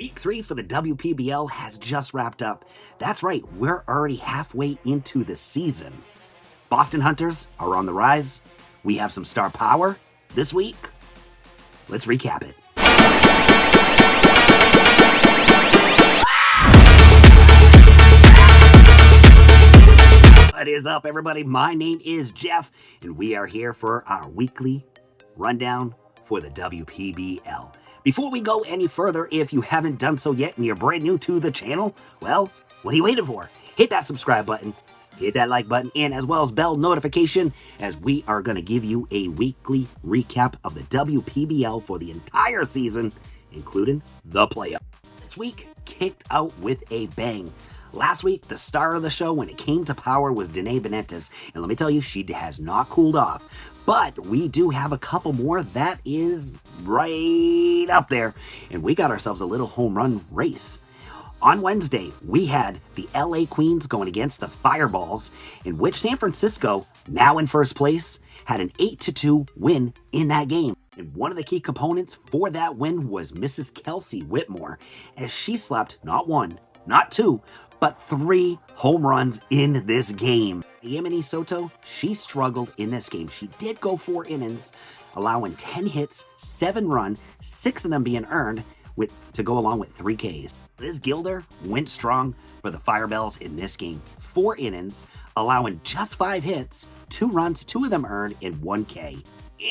Week 3 for the WPBL has just wrapped up. That's right, we're already halfway into the season. Boston Hunters are on the rise. We have some star power this week. Let's recap it. What is up, everybody? My name is Jeff, and we are here for our weekly rundown for the WPBL. Before we go any further, if you haven't done so yet and you're brand new to the channel, well, what are you waiting for? Hit that subscribe button, hit that like button, and as well as bell notification, as we are going to give you a weekly recap of the WPBL for the entire season, including the playoffs. This week kicked out with a bang. Last week, the star of the show when it came to power was Denae Benites, and let me tell you, she has not cooled off. But we do have a couple more that is right up there, and we got ourselves a little home run race. On Wednesday, we had the LA Queens going against the Firebells, in which San Francisco, now in first place, had an 8-2 win in that game. And one of the key components for that win was Mrs. Kelsie Whitmore, as she slapped not one, not two, but 3 home runs in this game. Yemine Soto, she struggled in this game. She did go 4 innings, allowing 10 hits, 7 runs, 6 of them being earned, to go along with 3 Ks. Liz Gilder went strong for the Firebells in this game. 4 innings, allowing just 5 hits, 2 runs, 2 of them earned, and 1 K.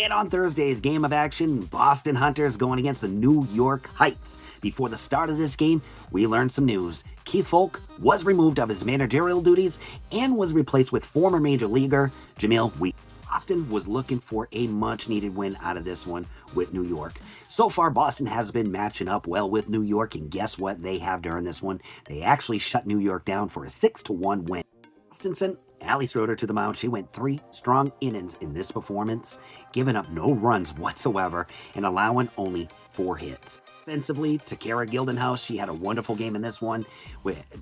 And on Thursday's game of action, Boston Hunters going against the New York Heights. Before the start of this game, we learned some news. Keith Foulke was removed of his managerial duties and was replaced with former major leaguer Jemile Weeks. Boston was looking for a much-needed win out of this one with New York. So far, Boston has been matching up well with New York, and guess what they have during this one? They actually shut New York down for a 6-1 win. Boston sent Allie Schroeder to the mound. She went 3 strong innings in this performance, giving up no runs whatsoever and allowing only 4 hits. Offensively, Takara Gildenhouse, she had a wonderful game in this one.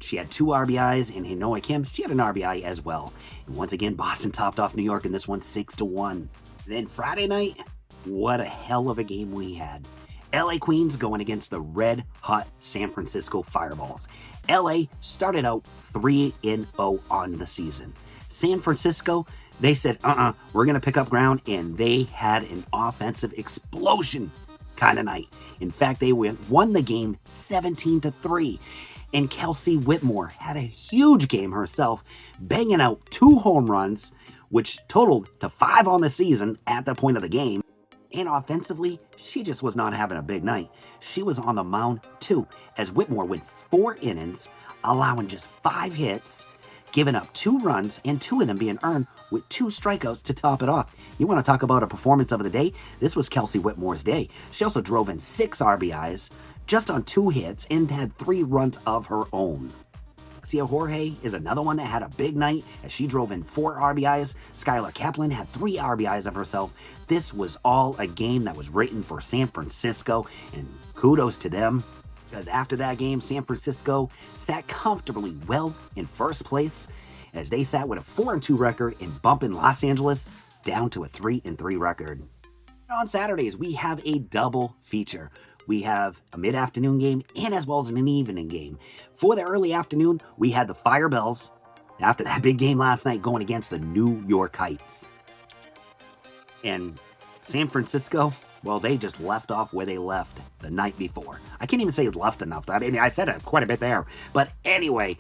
She had 2 RBIs, and Hinoa Kim, she had an RBI as well. And once again, Boston topped off New York in this one 6-1. Then Friday night, what a hell of a game we had. LA Queens going against the red-hot San Francisco Firebells. LA started out 3-0 on the season. San Francisco, they said, we're going to pick up ground, and they had an offensive explosion kind of night. In fact, they won the game 17-3. And Kelsie Whitmore had a huge game herself, banging out 2 home runs, which totaled to 5 on the season at the point of the game. And offensively, she just was not having a big night. She was on the mound too, as Whitmore went 4 innings, allowing just 5 hits, giving up 2 runs, and 2 of them being earned with 2 strikeouts to top it off. You want to talk about a performance of the day? This was Kelsie Whitmore's day. She also drove in 6 RBIs, just on 2 hits, and had 3 runs of her own. Alexia Jorge is another one that had a big night as she drove in 4 RBIs. Skylar Kaplan had 3 RBIs of herself. This was all a game that was written for San Francisco, and kudos to them, because after that game, San Francisco sat comfortably well in first place as they sat with a 4-2 record and bumping Los Angeles down to a 3-3 record. On Saturdays, we have a double feature. We have a mid-afternoon game and as well as an evening game. For the early afternoon, we had the Firebells, after that big game last night, going against the New York Heights. And San Francisco, well, they just left off where they left the night before. I can't even say left enough. I mean, I said it quite a bit there. But anyway,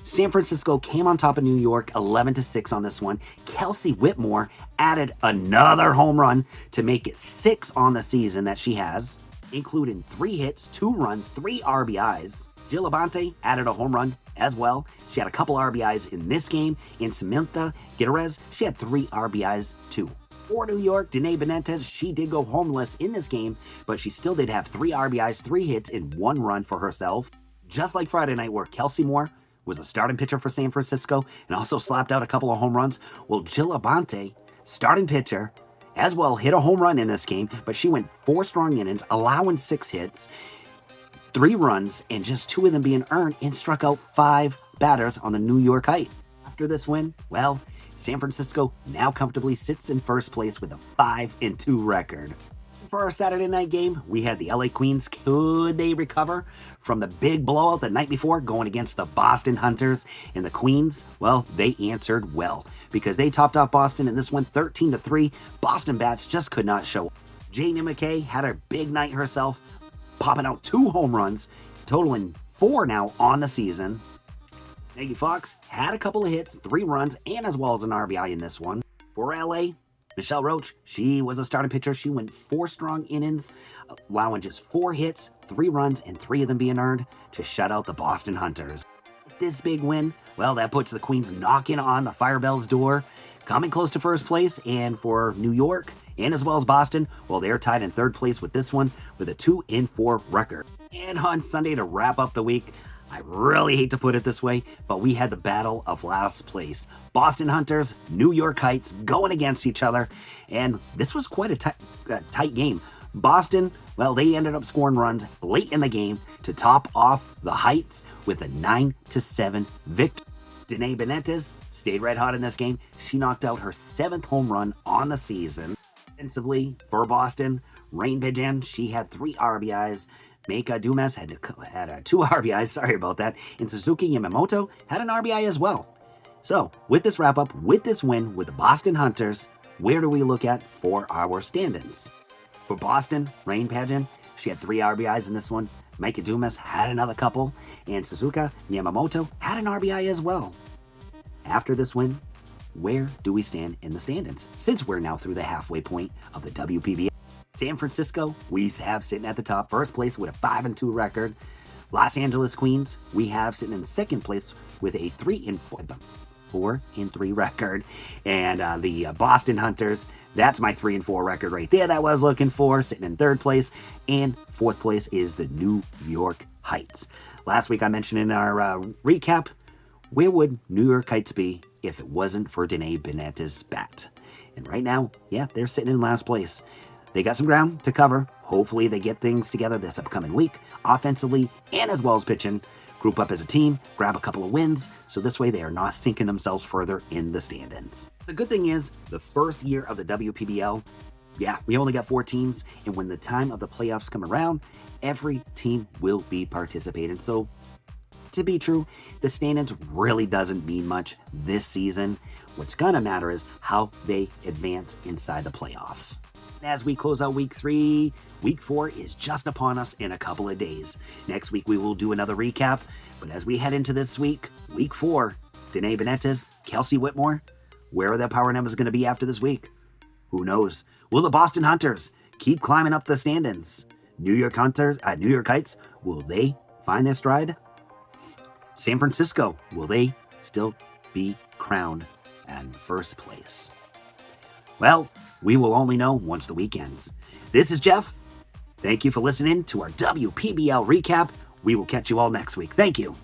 San Francisco came on top of New York 11-6 on this one. Kelsie Whitmore added another home run to make it 6 on the season that she has, including 3 hits, 2 runs, 3 RBIs. Jill Abante added a home run as well. She had a couple RBIs in this game. And Samantha Gutierrez, she had 3 RBIs too. For New York, Denae Benites, she did go homeless in this game, but she still did have 3 RBIs, 3 hits, and 1 run for herself. Just like Friday night, where Kelsie Moore was a starting pitcher for San Francisco and also slapped out a couple of home runs. Well, Jill Abante, starting pitcher, as well, hit a home run in this game, but she went 4 strong innings, allowing 6 hits, 3 runs, and just 2 of them being earned, and struck out 5 batters on the New York Heights. After this win, well, San Francisco now comfortably sits in first place with a 5-2 record. For our Saturday night game, we had the LA Queens. Could they recover from the big blowout the night before going against the Boston Hunters? And the Queens, well, they answered well because they topped off Boston in this one 13-3. Boston Bats just could not show. Jamie McKay had a big night herself, popping out 2 home runs, totaling 4 now on the season. Keith Foulke had a couple of hits, 3 runs, and as well as an RBI in this one. For LA, Michelle Roach, she was a starting pitcher. She went 4 strong innings, allowing just 4 hits, 3 runs, and 3 of them being earned to shut out the Boston Hunters. This big win, well, that puts the Queens knocking on the Firebells' door, coming close to first place. And for New York, and as well as Boston, well, they're tied in 3rd place with this one with a 2-4 record. And on Sunday to wrap up the week, I really hate to put it this way, but we had the battle of last place. Boston Hunters, New York Heights going against each other, and this was quite a tight game. Boston, well, they ended up scoring runs late in the game to top off the Heights with a 9-7 victory. Denae Benites stayed red hot in this game. She knocked out her 7th home run on the season. Offensively, for Boston, Rain Pigeon, she had 3 RBIs. Meika Dumas had 2 RBIs, sorry about that, and Suzuki Yamamoto had an RBI as well. So, with this wrap-up, with this win with the Boston Hunters, where do we look at for our standings? For Boston, Rain Pigeon, she had 3 RBIs in this one. Meika Dumas had another couple, and Suzuki Yamamoto had an RBI as well. After this win, where do we stand in the standings, since we're now through the halfway point of the WPBL? San Francisco, we have sitting at the top, first place with a 5-2 record. Los Angeles Queens, we have sitting in 2nd place with a 4-3 record. And the Boston Hunters, that's my 3-4 record right there that I was looking for, sitting in 3rd place. And 4th place is the New York Heights. Last week I mentioned in our recap, where would New York Heights be if it wasn't for Denae Benites' bat? And right now, yeah, they're sitting in last place. They got some ground to cover. Hopefully they get things together this upcoming week, offensively and as well as pitching. Group up as a team, grab a couple of wins, so this way they are not sinking themselves further in the standings. The good thing is, the first year of the WPBL, yeah, we only got 4 teams, and when the time of the playoffs come around, every team will be participating. So, to be true, the standings really doesn't mean much this season. What's gonna matter is how they advance inside the playoffs. As we close out week 3, week 4 is just upon us in a couple of days. Next week we will do another recap, but as we head into this week, week 4, Denae Benites, Kelsie Whitmore, where are their power numbers going to be after this week? Who knows? Will the Boston Hunters keep climbing up the standings? New York Heights, will they find their stride? San Francisco, will they still be crowned in first place? Well, we will only know once the week ends. This is Jeff. Thank you for listening to our WPBL recap. We will catch you all next week. Thank you.